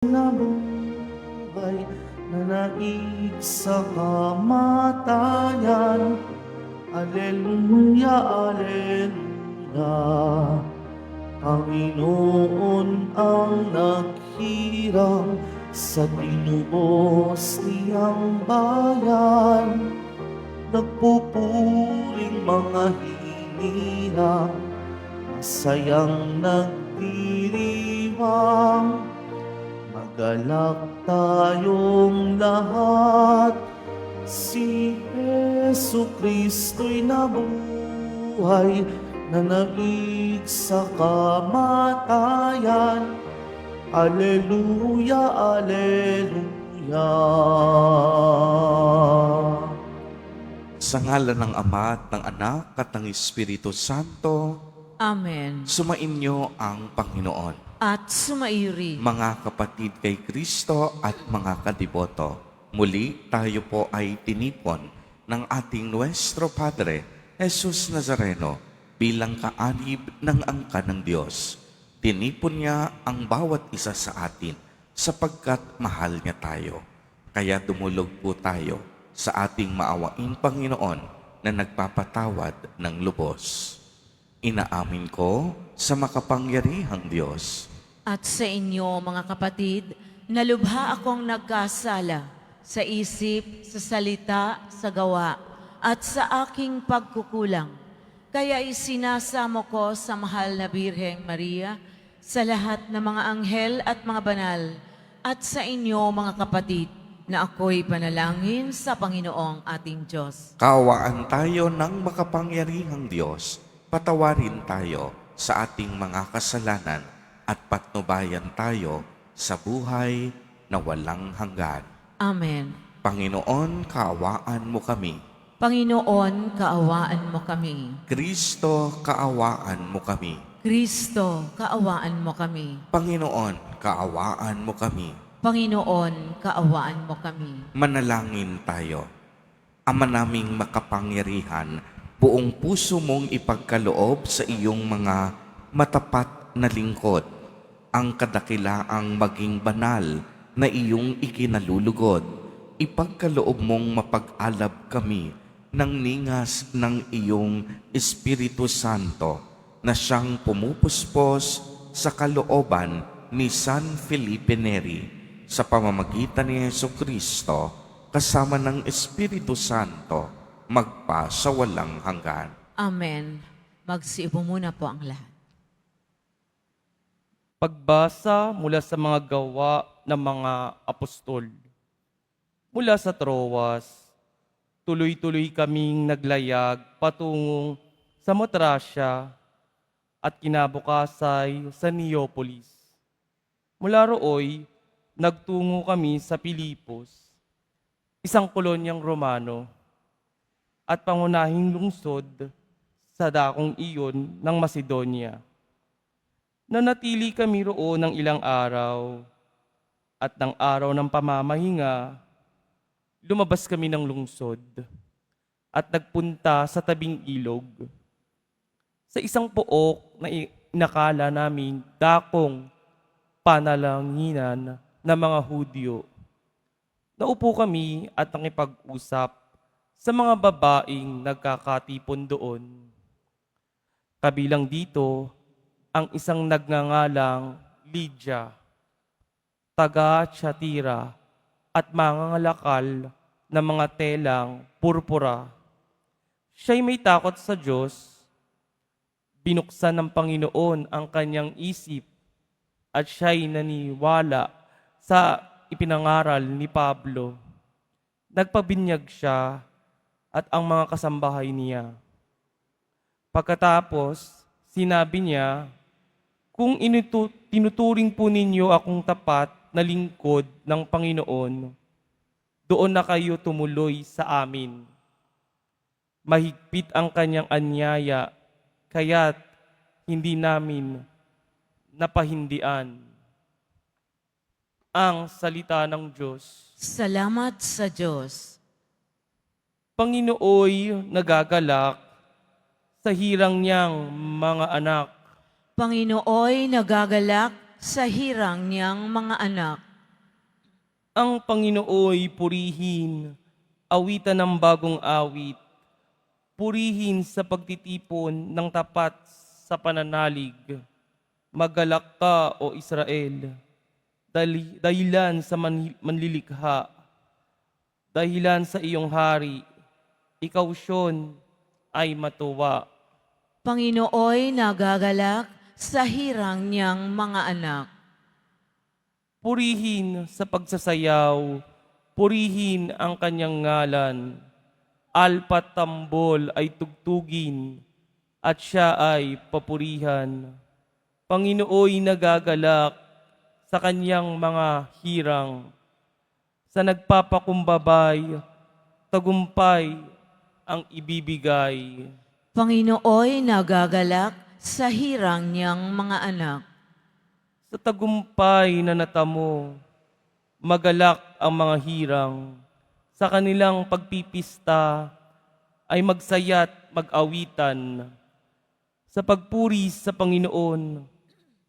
na buhay na naig sa kamatayan. Aleluya, aleluya. Panginoon ang naghirang sa tinubos niyang bayan. Nagpupuring mga hinirang, masayang nagdiriwang. Magalak tayong lahat, si Jesu Kristo'y nabuhay na naig sa kamatayan. Aleluya, aleluya. Sa ngalan ng Ama at ng Anak at ng Espiritu Santo, Amen. sumainyo ang Panginoon. At sumairi. Mga kapatid kay Kristo at mga kadiboto, muli tayo po ay tinipon ng ating Nuestro Padre, Jesus Nazareno, bilang kaanib ng angka ng Diyos. Tinipon niya ang bawat isa sa atin sapagkat mahal niya tayo. Kaya dumulog po tayo sa ating maawaing Panginoon na nagpapatawad ng lubos. Inaamin ko sa makapangyarihang Diyos At sa inyo, mga kapatid, na lubha akong nagkasala sa isip, sa salita, sa gawa, at sa aking pagkukulang. Kaya isinasamo ko sa mahal na Birheng Maria, sa lahat ng mga anghel at mga banal, at sa inyo, mga kapatid, na ako'y panalangin sa Panginoong ating Diyos. Kaawaan tayo ng makapangyarihang Diyos. Patawarin tayo sa ating mga kasalanan at patnubayan tayo sa buhay na walang hanggan. Amen. Panginoon, kaawaan mo kami. Panginoon, kaawaan mo kami. Kristo, kaawaan mo kami. Kristo, kaawaan mo kami. Panginoon, kaawaan mo kami. Panginoon, kaawaan mo kami. Manalangin tayo. Ama naming makapangyarihan, buong puso mong ipagkaloob sa iyong mga matapat na lingkod ang kadakilaang maging banal na iyong ikinalulugod. Ipagkaloob mong mapag-alab kami ng ningas ng iyong Espiritu Santo na siyang pumupuspos sa kalooban ni San Felipe Neri sa pamamagitan ni Jesucristo kasama ng Espiritu Santo magpa sa walang hanggan. Amen. Magsiupo muna po ang lahat. Pagbasa mula sa mga gawa ng mga apostol. Mula sa Troas, tuloy-tuloy kaming naglayag patungong Samotracia at kinabukasay sa Neapolis. Mula rooy, nagtungo kami sa Pilipos, isang kolonyang Romano, at pangunahing lungsod sa dakong iyon ng Macedonia. Nanatili kami roon ng ilang araw, at ng araw ng pamamahinga, lumabas kami ng lungsod at nagpunta sa tabing ilog. Sa isang pook na inakala namin dakong panalanginan ng mga Hudyo, naupo kami at nakipag-usap sa mga babaeng nagkakatipon doon. Kabilang dito ang isang nagngangalang Lydia, taga Thyatira at mangangalakal ng mga telang purpura. Siya'y may takot sa Diyos. Binuksan ng Panginoon ang kanyang isip at siya'y naniwala sa ipinangaral ni Pablo. Nagpabinyag siya at ang mga kasambahay niya. Pagkatapos, sinabi niya, kung tinuturing po ninyo akong tapat na lingkod ng Panginoon, doon na kayo tumuloy sa amin. Mahigpit ang kanyang anyaya, kaya't hindi namin napahindian. Ang salita ng Diyos. Salamat sa Diyos. Panginooy nagagalak sa hirang niyang mga anak. Panginooy nagagalak sa hirang niyang mga anak. Ang Panginooy purihin, awitan ng bagong awit, purihin sa pagtitipon ng tapat sa pananalig. Magalak ka, O Israel, dahilan sa manlilikha, dahilan sa iyong hari, ikaw Siyon ay matuwa. Panginooy nagagalak sa hirang niyang mga anak. Purihin sa pagsasayaw, purihin ang kanyang ngalan. Alpat tambol ay tugtugin, at siya ay papurihan. Panginooy nagagalak sa kanyang mga hirang. Sa nagpapakumbabay, tagumpay ang ibibigay. Panginooy nagagalak sa hirang niyang mga anak. Sa tagumpay na natamo, magalak ang mga hirang. Sa kanilang pagpipista ay magsaya't mag-awitan. Sa pagpuri sa Panginoon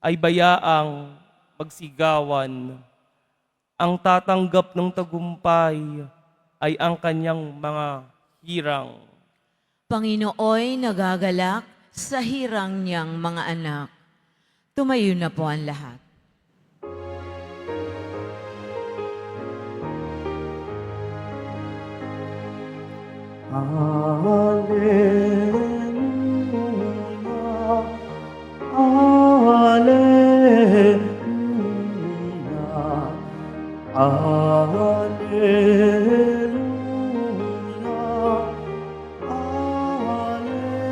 ay bayaang magsigawan. Ang tatanggap ng tagumpay ay ang kanyang mga hirang. Panginooy nagagalak sa hirang niyang mga anak. Tumayo na po ang lahat. Hallelujah, Hallelujah, Hallelujah, Hallelujah.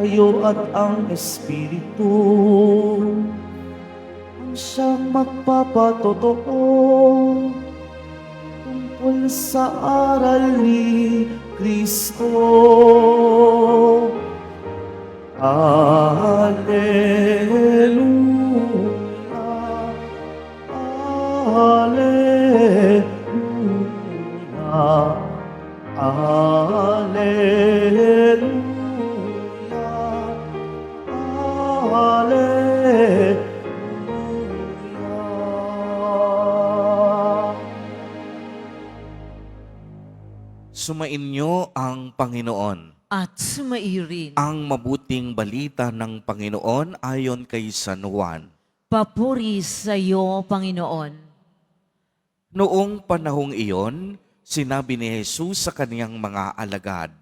Kayo at ang Espiritu ang siyang magpapatotoo tungkol sa aral ni Kristo. Hallelujah, Hallelujah, Hallelujah, Hallelujah. Sumainyo ang Panginoon. At sumairin. Ang mabuting balita ng Panginoon ayon kay San Juan. Papuri sa iyo, Panginoon. Noong panahong iyon, sinabi ni Jesus sa kaniyang mga alagad,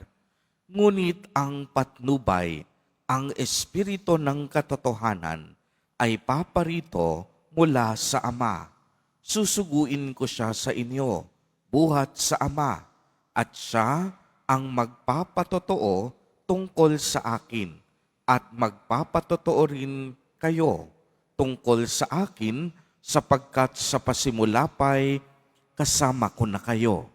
"Ngunit ang patnubay, ang Espiritu ng katotohanan, ay paparito mula sa Ama. Susuguin ko siya sa inyo, buhat sa Ama, at siya ang magpapatotoo tungkol sa akin, at magpapatotoo rin kayo tungkol sa akin, sapagkat sa pasimula pa'y kasama ko na kayo.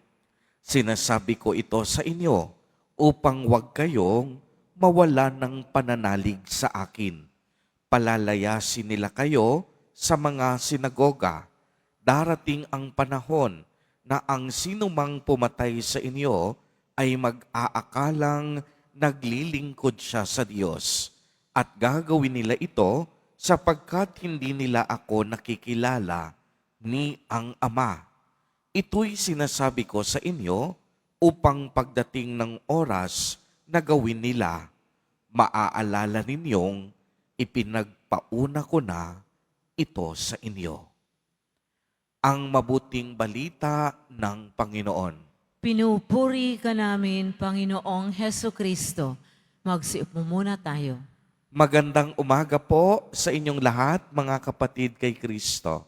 Sinasabi ko ito sa inyo upang huwag kayong mawala ng pananalig sa akin. Palalayasin nila kayo sa mga sinagoga. Darating ang panahon na ang sinumang pumatay sa inyo ay mag-aakalang naglilingkod siya sa Diyos. At gagawin nila ito sapagkat hindi nila ako nakikilala ni ang Ama. Ito'y sinasabi ko sa inyo upang pagdating ng oras na gawin nila, maaalala ninyong ipinagpauna ko na ito sa inyo." Ang mabuting balita ng Panginoon. Pinupuri ka namin, Panginoong Heso Kristo. Magsiupo muna tayo. Magandang umaga po sa inyong lahat, mga kapatid kay Kristo.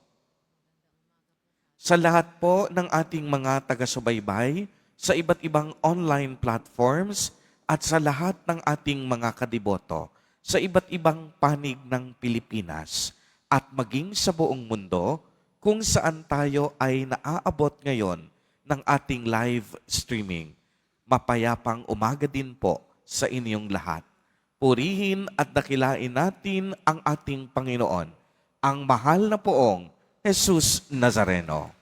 Sa lahat po ng ating mga taga-subaybay, sa iba't ibang online platforms, at sa lahat ng ating mga kadiboto, sa iba't ibang panig ng Pilipinas, at maging sa buong mundo, kung saan tayo ay naaabot ngayon ng ating live streaming. Mapayapang umaga din po sa inyong lahat. Purihin at dakilain natin ang ating Panginoon, ang mahal na poong Jesus Nazareno.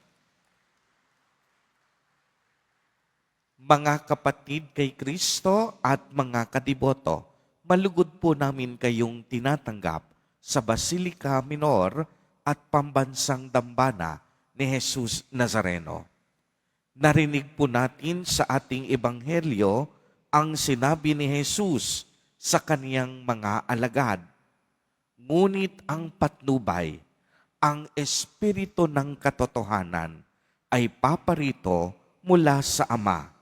Mga kapatid kay Kristo at mga kadiboto, malugod po namin kayong tinatanggap sa Basilica Minor at Pambansang Dambana ni Jesus Nazareno. Narinig po natin sa ating ebanghelyo ang sinabi ni Jesus sa kaniyang mga alagad. Ngunit ang patnubay, ang Espiritu ng katotohanan ay paparito mula sa Ama.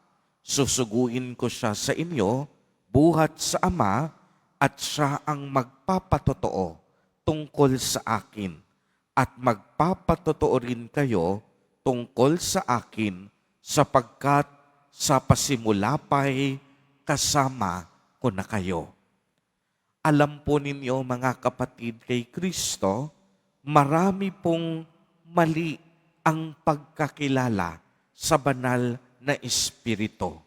Susuguin ko siya sa inyo, buhat sa Ama, at siya ang magpapatotoo tungkol sa akin, at magpapatotoo rin kayo tungkol sa akin, sapagkat sa pasimula pa'y kasama ko na kayo. Alam po ninyo mga kapatid kay Kristo, marami pong mali ang pagkakilala sa banal na Espiritu.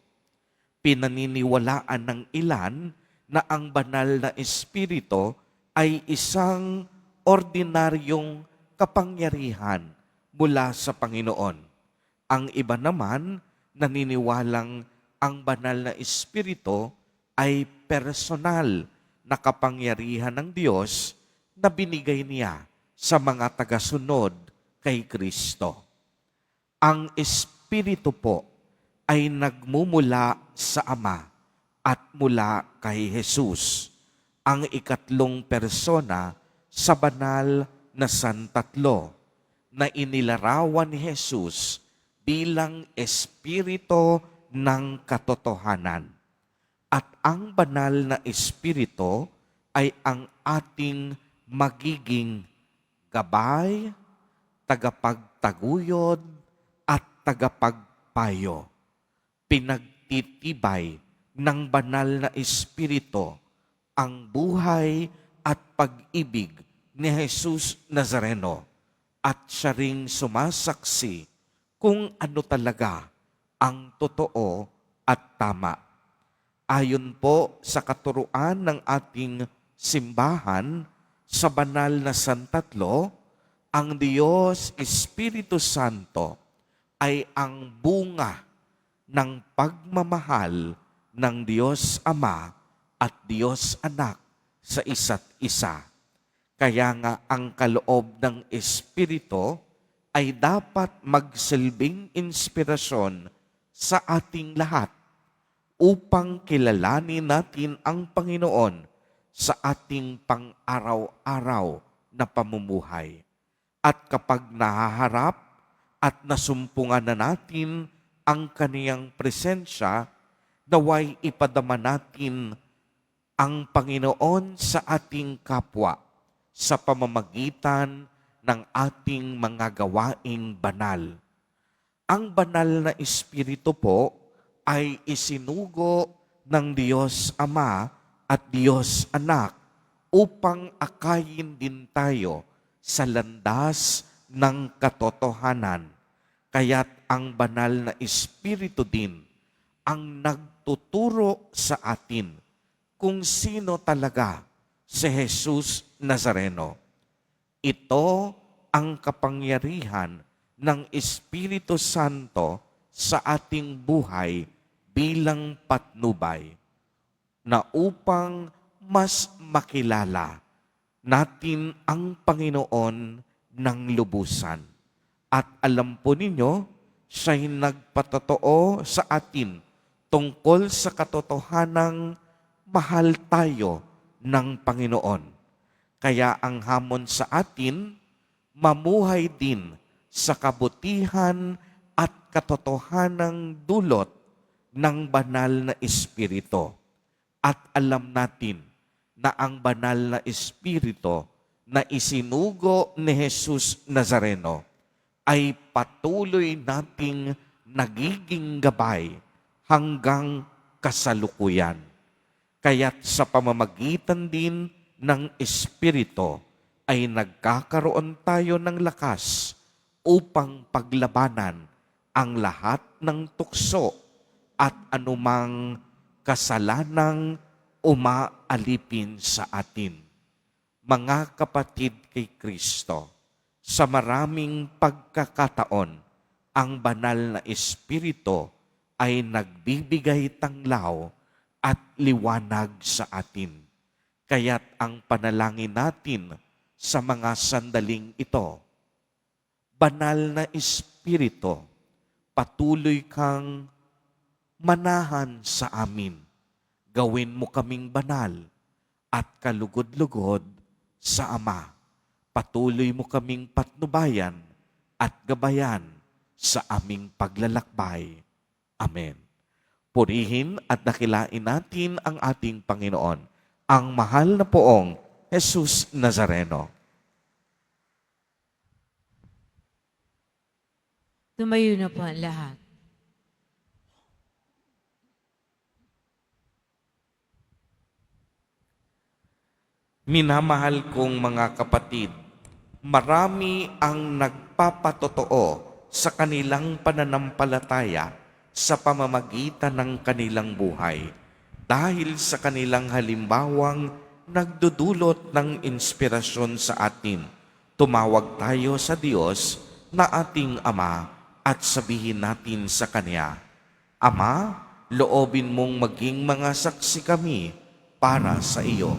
Pinaniniwalaan ng ilan na ang banal na Espiritu ay isang ordinaryong kapangyarihan mula sa Panginoon. Ang iba naman naniniwalang ang banal na Espiritu ay personal na kapangyarihan ng Diyos na binigay niya sa mga tagasunod kay Kristo. Ang Espiritu po ay nagmumula sa Ama at mula kay Jesus, ang ikatlong persona sa banal na Santatlo, na inilarawan ni Jesus bilang Espiritu ng katotohanan. At ang banal na Espiritu ay ang ating magiging gabay, tagapagtaguyod, at tagapagpayo. Pinagtitibay ng banal na Espiritu ang buhay at pag-ibig ni Jesus Nazareno, at siya ring sumasaksi kung ano talaga ang totoo at tama. Ayon po sa katuruan ng ating simbahan, sa banal na Santatlo, ang Diyos Espiritu Santo ay ang bunga ng pagmamahal ng Diyos Ama at Diyos Anak sa isa't isa. Kaya nga ang kaloob ng Espiritu ay dapat magsilbing inspirasyon sa ating lahat upang kilalanin natin ang Panginoon sa ating pang-araw-araw na pamumuhay. At kapag nahaharap at nasumpungan na natin ang kaniyang presensya, naway ipadama natin ang Panginoon sa ating kapwa sa pamamagitan ng ating mga gawaing banal. Ang banal na Espiritu po ay isinugo ng Diyos Ama at Diyos Anak upang akayin din tayo sa landas ng katotohanan. Kaya't ang banal na Espiritu din ang nagtuturo sa atin kung sino talaga si Jesus Nazareno. Ito ang kapangyarihan ng Espiritu Santo sa ating buhay bilang patnubay, na upang mas makilala natin ang Panginoon ng lubusan. At alam po ninyo, siya'y nagpatotoo sa atin tungkol sa katotohanang mahal tayo ng Panginoon. Kaya ang hamon sa atin, mamuhay din sa kabutihan at katotohanang dulot ng banal na Espiritu. At alam natin na ang banal na Espiritu na isinugo ni Jesus Nazareno ay patuloy nating nagiging gabay hanggang kasalukuyan. Kaya't sa pamamagitan din ng Espiritu ay nagkakaroon tayo ng lakas upang paglabanan ang lahat ng tukso at anumang kasalanang umaalipin sa atin. Mga kapatid kay Kristo, sa maraming pagkakataon, ang banal na Espiritu ay nagbibigay tanglaw at liwanag sa atin. Kaya't ang panalangin natin sa mga sandaling ito, Banal na Espiritu, patuloy kang manahan sa amin. Gawin mo kaming banal at kalugod-lugod sa Ama. Patuloy mo kaming patnubayan at gabayan sa aming paglalakbay. Amen. Purihin at dakilain natin ang ating Panginoon, ang mahal na poong Jesus Nazareno. Tumayo na po ang lahat. Minamahal kong mga kapatid, marami ang nagpapatotoo sa kanilang pananampalataya sa pamamagitan ng kanilang buhay dahil sa kanilang halimbawang nagdudulot ng inspirasyon sa atin. Tumawag tayo sa Diyos na ating Ama at sabihin natin sa Kanya, Ama, loobin mong maging mga saksi kami para sa iyo.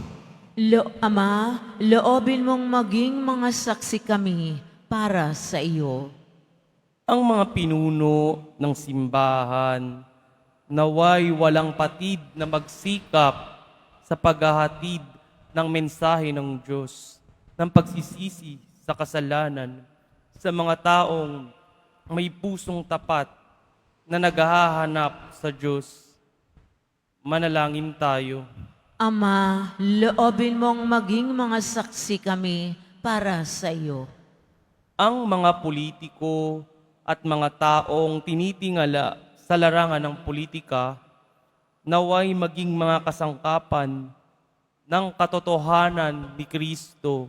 Ama, loobin mong maging mga saksi kami para sa iyo. Ang mga pinuno ng simbahan, naway walang patid na magsikap sa paghahatid ng mensahe ng Diyos, ng pagsisisi sa kasalanan sa mga taong may pusong tapat na naghahanap sa Diyos. Manalangin tayo. Ama, loobin mong maging mga saksi kami para sa iyo. Ang mga politiko at mga taong tinitingala sa larangan ng politika, naway maging mga kasangkapan ng katotohanan ni Kristo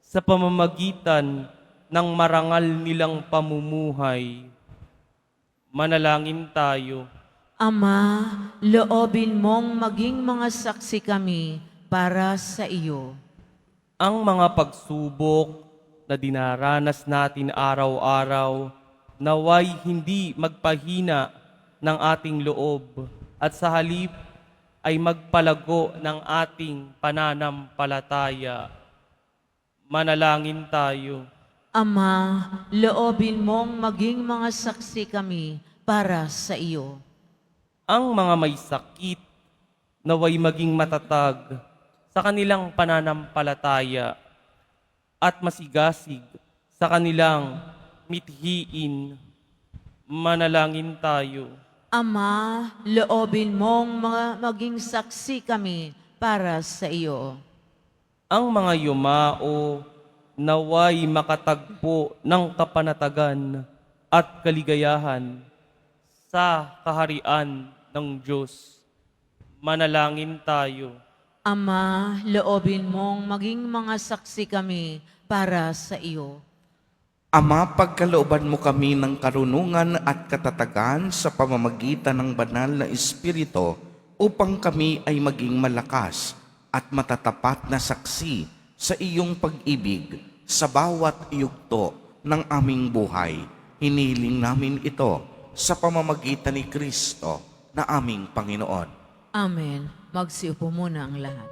sa pamamagitan ng marangal nilang pamumuhay. Manalangin tayo. Ama, loobin mong maging mga saksi kami para sa iyo. Ang mga pagsubok na dinaranas natin araw-araw, naway hindi magpahina ng ating loob at sa halip ay magpalago ng ating pananampalataya. Manalangin tayo. Ama, loobin mong maging mga saksi kami para sa iyo. Ang mga may sakit naway maging matatag sa kanilang pananampalataya at masigasig sa kanilang mithiin. Manalangin tayo. Ama, loobin mong maging saksi kami para sa iyo. Ang mga yumao naway makatagpo ng kapanatagan at kaligayahan sa kaharian ng Diyos. Manalangin tayo. Ama, loobin mong maging mga saksi kami para sa iyo. Ama, pagkalooban mo kami ng karunungan at katatagan sa pamamagitan ng banal na Espiritu upang kami ay maging malakas at matatapat na saksi sa iyong pag-ibig sa bawat yugto ng aming buhay. Hinihiling namin ito sa pamamagitan ni Kristo na aming Panginoon. Amen. Magsiupo muna ang lahat.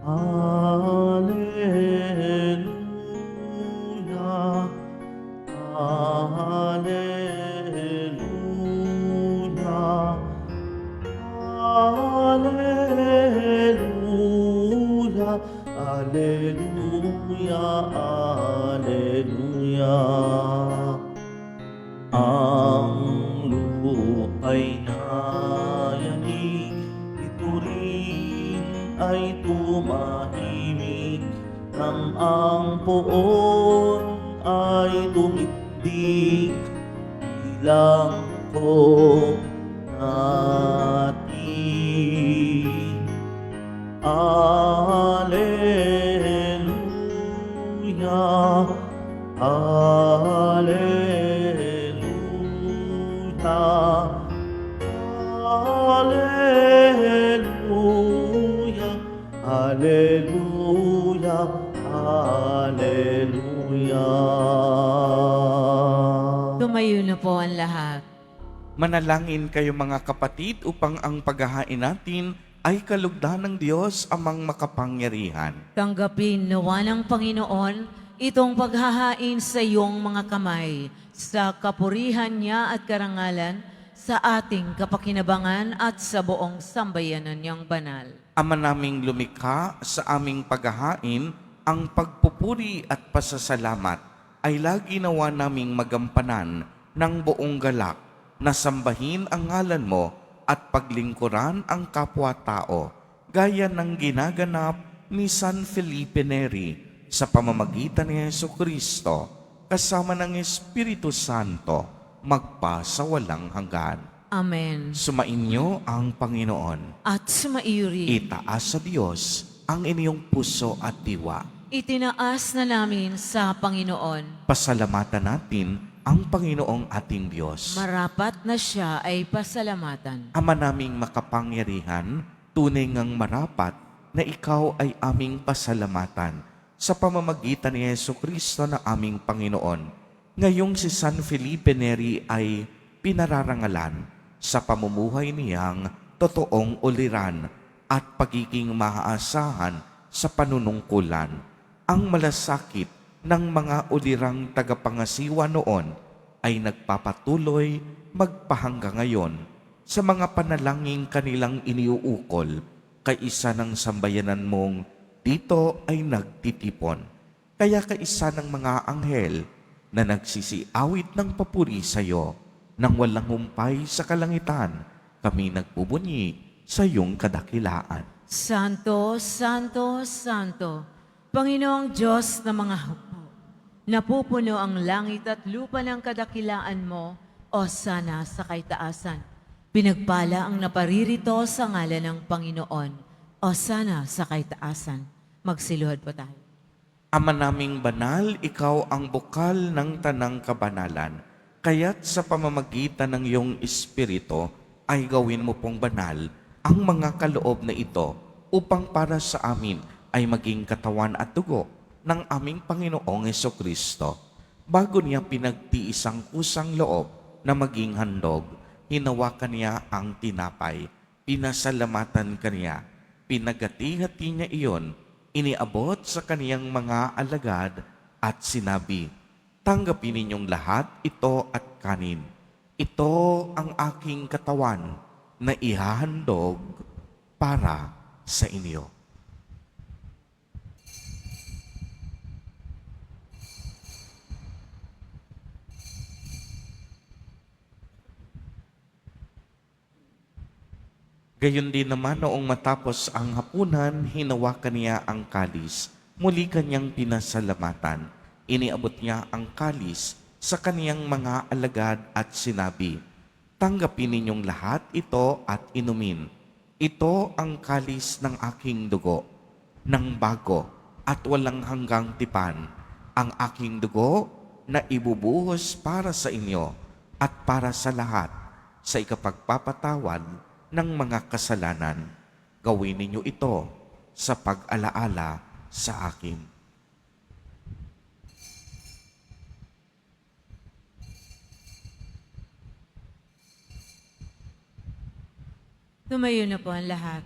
Alleluia, Alleluia, Alleluia, Alleluia, Alleluia. Ang lupa'i na yanig, ito rin ay tumahimik, nang ang poon ay tumitig, bilang ko natin. Alleluia, Alleluia, Alleluia, Alleluia, Alleluia. Tumayo na po ang lahat. Manalangin kayo mga kapatid upang ang paghahain natin ay kalugdan ng Diyos amang makapangyarihan. Tanggapin nawa ng Panginoon itong paghahain sa iyong mga kamay, sa kapurihan niya at karangalan, sa ating kapakinabangan at sa buong sambayanan niyang banal. Ama naming lumikha, sa aming paghahain, ang pagpupuri at pasasalamat ay lagi nawa naming magampanan ng buong galak na sambahin ang ngalan mo at paglingkuran ang kapwa-tao, gaya ng ginaganap ni San Felipe Neri sa pamamagitan ni Jesucristo, kasama ng Espiritu Santo, magpa sa walang hanggan. Amen. Sumainyo ang Panginoon. At sumaiyo rin. Itaas sa Diyos ang inyong puso at diwa. Itinaas na namin sa Panginoon. Pasalamatan natin ang Panginoong ating Diyos. Marapat na siya ay pasalamatan. Ama naming makapangyarihan, tunay ngang marapat na ikaw ay aming pasalamatan sa pamamagitan ni Jesucristo na aming Panginoon. Ngayong si San Felipe Neri ay pinararangalan sa pamumuhay niyang totoong uliran at pagiging maaasahan sa panunungkulan. Ang malasakit ng mga ulirang tagapangasiwa noon ay nagpapatuloy magpahangga ngayon sa mga panalangin kanilang iniuukol kay isa ng sambayanan mong dito ay nagtitipon. Kaya kaisa ng mga anghel na nagsisiawit ng papuri sa iyo nang walang humpay sa kalangitan, kami nagpubunyi sa iyong kadakilaan. Santo, Santo, Santo, Panginoong Diyos ng mga hukbo, napupuno ang langit at lupa ng kadakilaan mo, o sana sa kaitaasan. Pinagpala ang naparirito sa ngalan ng Panginoon, o sana sa kaitaasan. Magsiluhod po tayo. Ama naming banal, ikaw ang bukal ng tanang kabanalan. Kaya't sa pamamagitan ng iyong Espiritu ay gawin mo pong banal ang mga kaloob na ito upang para sa amin ay maging katawan at dugo ng aming Panginoong Jesucristo. Bago niya pinagtiis ang kusang loob na maging handog, hinawakan niya ang tinapay, pinasalamatan kaniya, pinagati-hati niya iyon, iniabot sa kaniyang mga alagad at sinabi, tanggapin ninyong lahat ito at kanin. Ito ang aking katawan na ihahandog para sa inyo. Gayon din naman noong matapos ang hapunan, hinawakan niya ang kalis. Muli kanyang pinasalamatan. Iniabot niya ang kalis sa kaniyang mga alagad at sinabi, tanggapin ninyong lahat ito at inumin. Ito ang kalis ng aking dugo, ng bago at walang hanggang tipan. Ang aking dugo na ibubuhos para sa inyo at para sa lahat sa ikapagpapatawad ng mga kasalanan. Gawin ninyo ito sa pag-alaala sa akin. Tumayo na po ang lahat.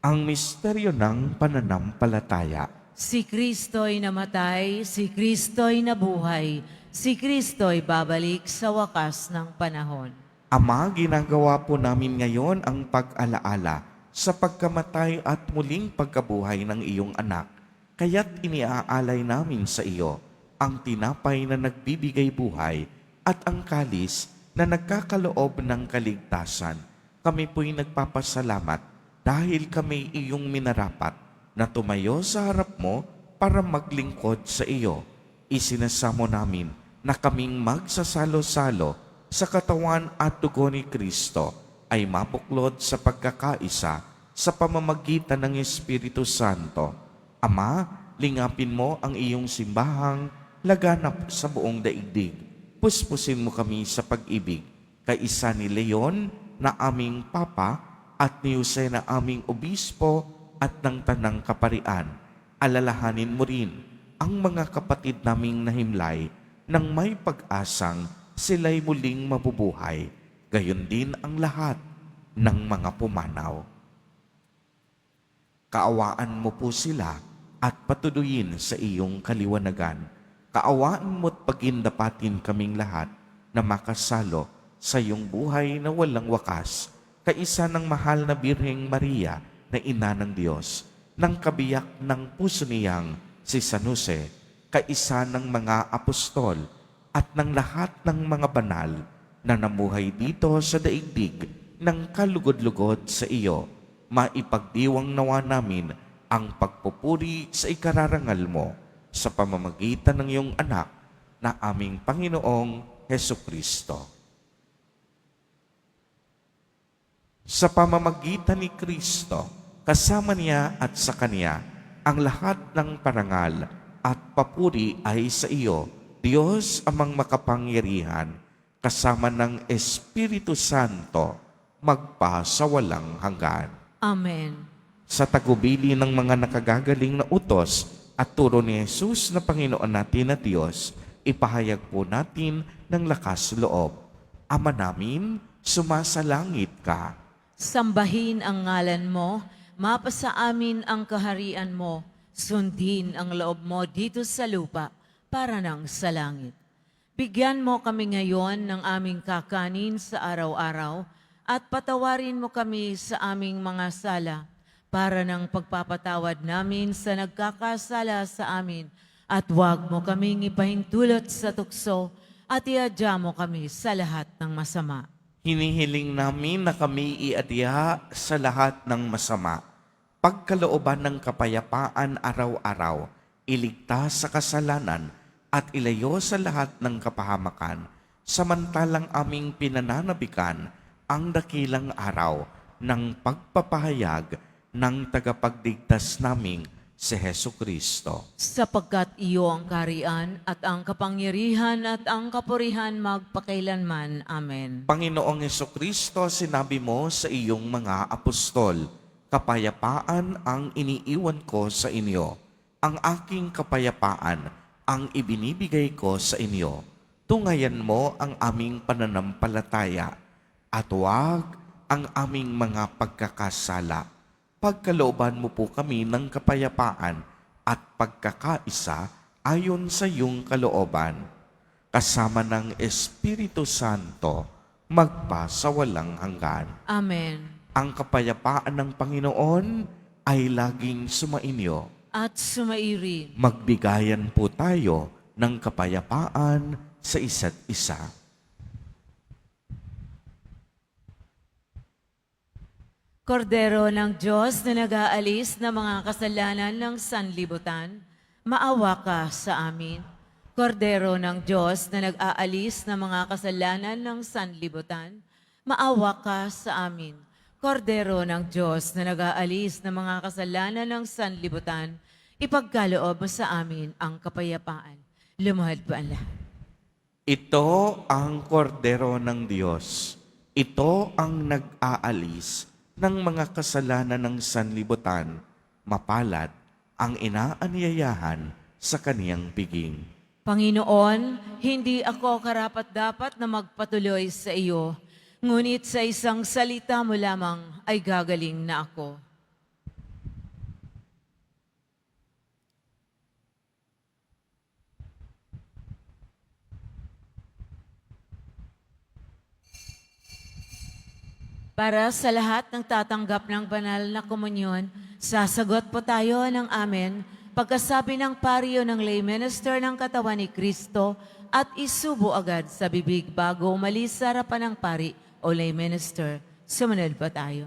Ang misteryo ng pananampalataya. Si Kristo'y namatay, si Kristo'y nabuhay, si Kristo'y babalik sa wakas ng panahon. Ama, ginagawa po namin ngayon ang pag-alaala sa pagkamatay at muling pagkabuhay ng iyong anak. Kaya't iniaalay namin sa iyo ang tinapay na nagbibigay buhay at ang kalis na nagkakaloob ng kaligtasan. Kami po'y nagpapasalamat dahil kami iyong minarapat na tumayo sa harap mo para maglingkod sa iyo. Isinasamo namin na kaming magsasalo-salo sa katawan at dugo ni Kristo ay mabuklod sa pagkakaisa sa pamamagitan ng Espiritu Santo. Ama, lingapin mo ang iyong simbahang laganap sa buong daigdig. Puspusin mo kami sa pag-ibig kaisa ni Leon na aming Papa at ni Jose na aming Obispo at ng Tanang Kaparian. Alalahanin mo rin ang mga kapatid naming nahimlay nang may pag-asang sila'y muling mabubuhay. gayon din ang lahat ng mga pumanaw. Kaawaan mo po sila at patuloyin sa iyong kaliwanagan. Kaawaan mo't pagindapatin kaming lahat na makasalo sa iyong buhay na walang wakas, kaisa ng mahal na Birheng Maria na Ina ng Diyos, ng kabiyak ng puso niyang si San Jose, kaisa ng mga apostol at ng lahat ng mga banal na namuhay dito sa daigdig ng kalugod-lugod sa iyo, maipagdiwang nawa namin ang pagpupuri sa ikararangal mo sa pamamagitan ng iyong anak na aming Panginoong Hesukristo. Sa pamamagitan ni Kristo, kasama niya at sa Kanya, ang lahat ng parangal at papuri ay sa iyo, Diyos amang makapangyarihan, kasama ng Espiritu Santo, magpa sa walang hanggan. Amen. Sa tagubili ng mga nakagagaling na utos at turo ni Jesus na Panginoon natin at Diyos, ipahayag po natin ng lakas loob. Ama namin, sumasalangit ka. Sambahin ang ngalan mo, mapasa amin ang kaharian mo, sundin ang loob mo dito sa lupa para nang sa langit. Bigyan mo kami ngayon ng aming kakanin sa araw-araw at patawarin mo kami sa aming mga sala para ng pagpapatawad namin sa nagkakasala sa amin at huwag mo kaming ipahintulot sa tukso at iadya mo kami sa lahat ng masama. Hinihiling namin na kami iadya sa lahat ng masama. Pagkalooban ng kapayapaan araw-araw, iligtas sa kasalanan at ilayo sa lahat ng kapahamakan, samantalang aming pinananabikan ang dakilang araw ng pagpapahayag ng tagapagligtas naming si Hesukristo. Sapagkat iyo ang kaharian at ang kapangyarihan at ang kapurihan magpakailanman. Amen. Panginoong Hesukristo, sinabi mo sa iyong mga apostol, kapayapaan ang iniiwan ko sa inyo. Ang aking kapayapaan ang ibinibigay ko sa inyo. Tungayan mo ang aming pananampalataya at huwag ang aming mga pagkakasala. Pagkalooban mo po kami ng kapayapaan at pagkakaisa ayon sa iyong kalooban, kasama ng Espiritu Santo, magpa sa walang hanggan. Amen. Ang kapayapaan ng Panginoon ay laging sumainyo. At sumairin. Magbigayan po tayo ng kapayapaan sa isa't isa. Kordero ng Diyos na nag-aalis ng mga kasalanan ng sanlibutan, maawa ka sa amin. Kordero ng Diyos na nag-aalis ng mga kasalanan ng sanlibutan, maawa ka sa amin. Kordero ng Diyos na nag-aalis ng mga kasalanan ng sanlibutan, ipagkaloob mo sa amin ang kapayapaan. Lumuhad po ang lahat. Ito ang kordero ng Diyos. Ito ang nag-aalis ng mga kasalanan ng sanlibutan. Mapalad ang inaanyayahan sa kaniyang piging. Panginoon, hindi ako karapat-dapat na magpatuloy sa iyo, ngunit sa isang salita mo lamang ay gagaling na ako. Para sa lahat ng tatanggap ng banal na komunyon, sasagot po tayo ng amen pagkasabi ng pariyo ng lay minister ng katawan ni Kristo at isubo agad sa bibig bago umalis sa harapan ng pari o lay minister. Sumunod pa tayo.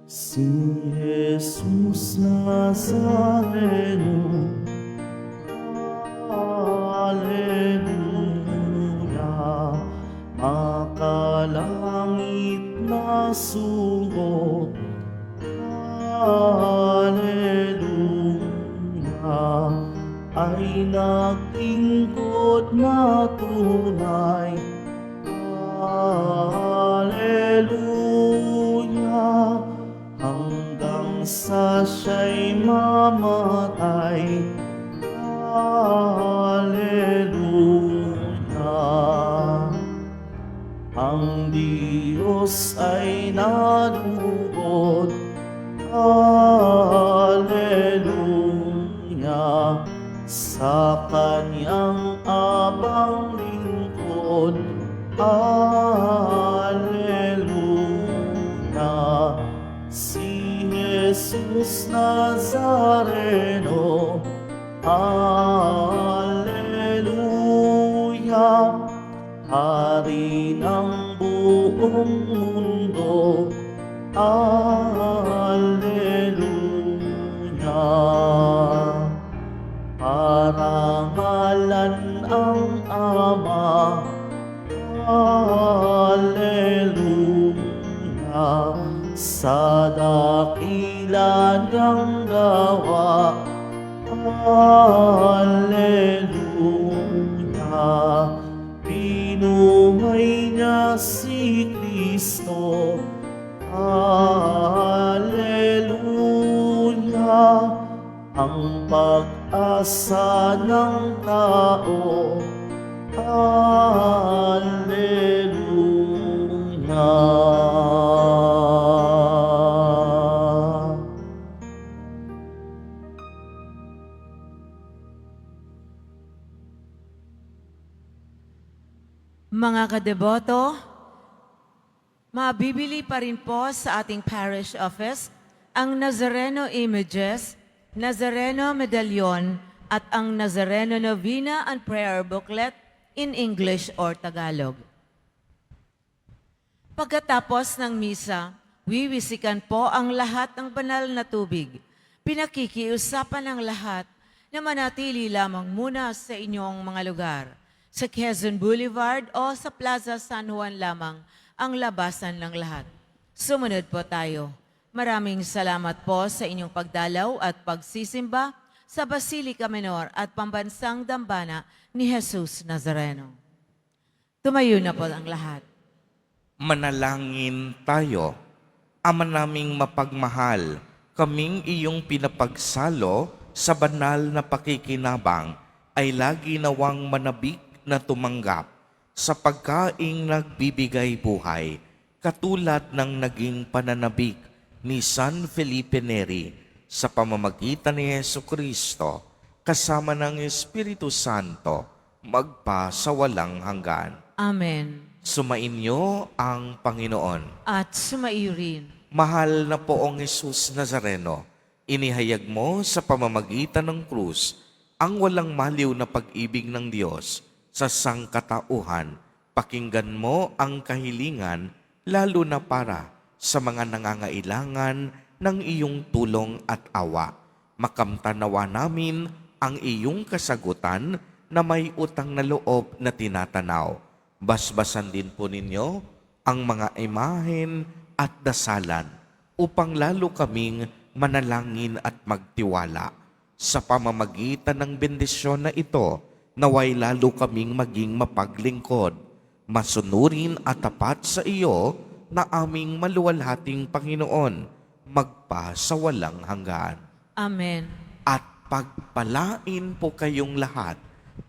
Si Jesus Nazareno, Alleluia, makalangit na sugo, Alleluia, ay naglingkod na tunay, Hallelujah, hanggang sa siya'y mamatay. Hallelujah, ang Diyos ay nalugod. Hallelujah, sa kanyang abang lingkod. Hallelujah, si Jesus Nazareno. Hallelujah, Hari ng buong mundo. Hallelujah, parangalan ang Ama. Hallelujah, sa dakila niyang gawa. Hallelujah, pinuhay niya si Kristo. Hallelujah, ang pag-asa ng tao. Hallelujah. Mga kadeboto, mabibili pa rin po sa ating parish office ang Nazareno images, Nazareno medallion, at ang Nazareno Novena and Prayer Booklet in English or Tagalog. Pagkatapos ng misa, wiwisikan po ang lahat ng banal na tubig. Pinakikiusapan ng lahat na manatili lamang muna sa inyong mga lugar. Sa Quezon Boulevard o sa Plaza San Juan lamang ang labasan ng lahat. Sumunod po tayo. Maraming salamat po sa inyong pagdalaw at pagsisimba sa Basilica Menor at Pambansang Dambana ni Jesus Nazareno. Tumayo na po ang lahat. Manalangin tayo. Ama naming mapagmahal, kaming iyong pinapagsalo sa banal na pakikinabang ay lagi nawang manabik na tumanggap sa pagkaing nagbibigay buhay, katulad ng naging pananabik ni San Felipe Neri sa pamamagitan ni Jesucristo kasama ng Espiritu Santo magpa sa walang hanggan. Amen. Sumainyo ang Panginoon. At sumaiyo rin. Mahal na poong Jesus Nazareno, inihayag mo sa pamamagitan ng krus ang walang maliw na pag-ibig ng Diyos sa sangkatauhan. Pakinggan mo ang kahilingan, lalo na para sa mga nangangailangan ng iyong tulong at awa. Makamtanawa namin ang iyong kasagutan na may utang na loob na tinatanaw. Basbasan din po ninyo ang mga imahen at dasalan upang lalo kaming manalangin at magtiwala. Sa pamamagitan ng bendisyon na ito, naway lalo kaming maging mapaglingkod, masunurin at tapat sa iyo na aming maluwalhating Panginoon, magpa sa walang hanggan. Amen. At pagpalain po kayong lahat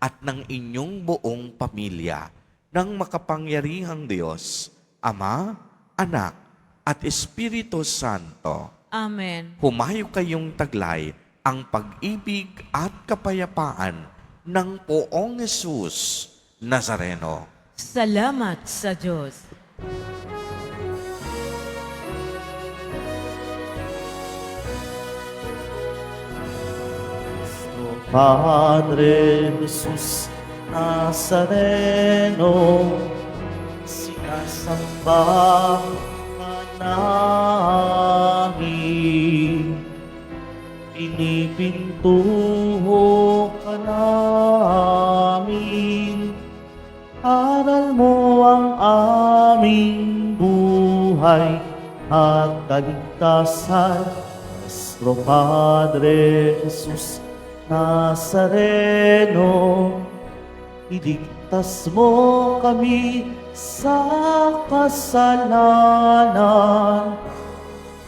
at ng inyong buong pamilya ng makapangyarihang Diyos, Ama, Anak, at Espiritu Santo. Amen. Humayo kayong taglay ang pag-ibig at kapayapaan ng poong Jesus Nazareno. Salamat sa Diyos. Padre Jesus Nazareno, sinasamba ka namin, pinipintuho ka namin, aral mo ang aming buhay at kaligtasan. Nuestro Padre Jesus Nazareno, iligtas mo kami sa kasalanan.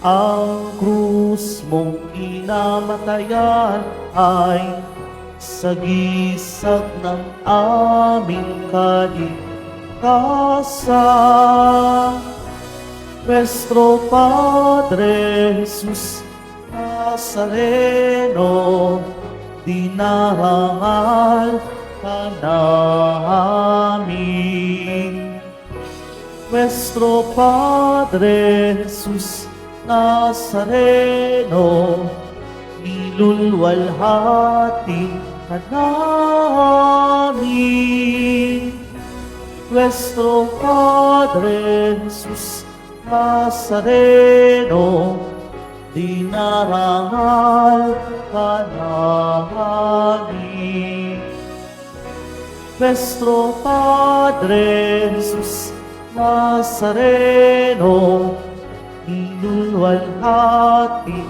Ang krus mong kinamatayan ay sagisag ng aming kaligtasan. Nuestro Padre Jesus Nazareno, dinarangal ka namin. Nuestro Padre Jesus Nazareno, nilulwalhati ka namin. Nuestro Padre Jesus Nazareno, dinarangal ka namin. Nuestro Padre Jesus Nazareno, nilulwalhati